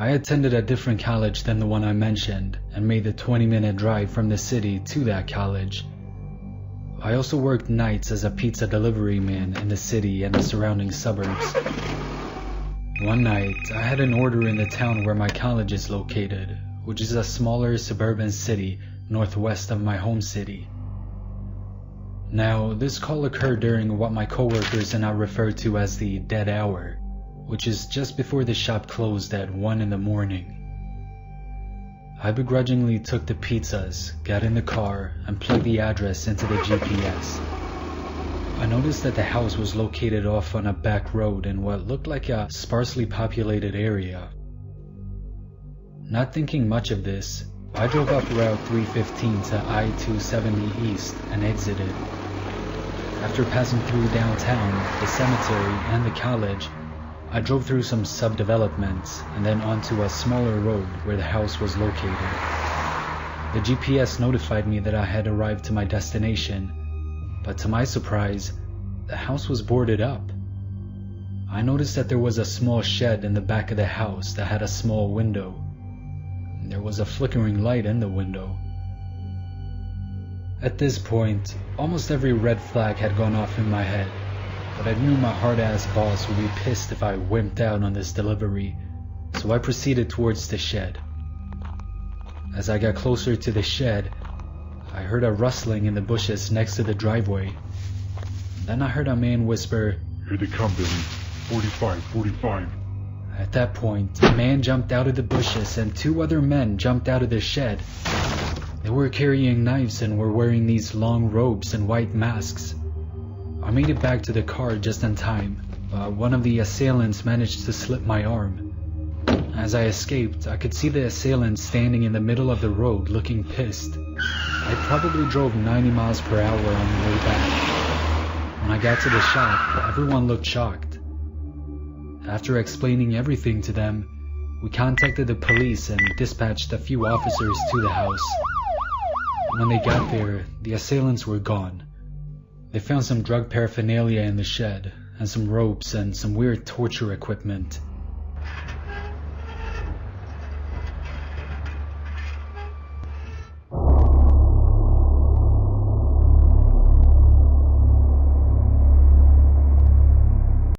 I attended a different college than the one I mentioned and made the 20-minute drive from the city to that college. I also worked nights as a pizza delivery man in the city and the surrounding suburbs. One night, I had an order in the town where my college is located, which is a smaller suburban city northwest of my home city. Now, this call occurred during what my coworkers and I refer to as the dead hour, which is just before the shop closed at 1 in the morning. I begrudgingly took the pizzas, got in the car, and plugged the address into the GPS. I noticed that the house was located off on a back road in what looked like a sparsely populated area. Not thinking much of this, I drove up Route 315 to I-270 East and exited. After passing through downtown, the cemetery, and the college, I drove through some subdevelopments and then onto a smaller road where the house was located. The GPS notified me that I had arrived to my destination, but to my surprise, the house was boarded up. I noticed that there was a small shed in the back of the house that had a small window. There was a flickering light in the window. At this point, almost every red flag had gone off in my head, but I knew my hard-ass boss would be pissed if I wimped out on this delivery, so I proceeded towards the shed. As I got closer to the shed, I heard a rustling in the bushes next to the driveway. Then I heard a man whisper, "Here they come, Billy. 45, 45. At that point, a man jumped out of the bushes and 2 other men jumped out of the shed. They were carrying knives and were wearing these long robes and white masks. I made it back to the car just in time, but one of the assailants managed to slip my arm. As I escaped, I could see the assailant standing in the middle of the road looking pissed. I probably drove 90 miles per hour on the way back. When I got to the shop, everyone looked shocked. After explaining everything to them, we contacted the police and dispatched a few officers to the house. When they got there, the assailants were gone. They found some drug paraphernalia in the shed, and some ropes and some weird torture equipment.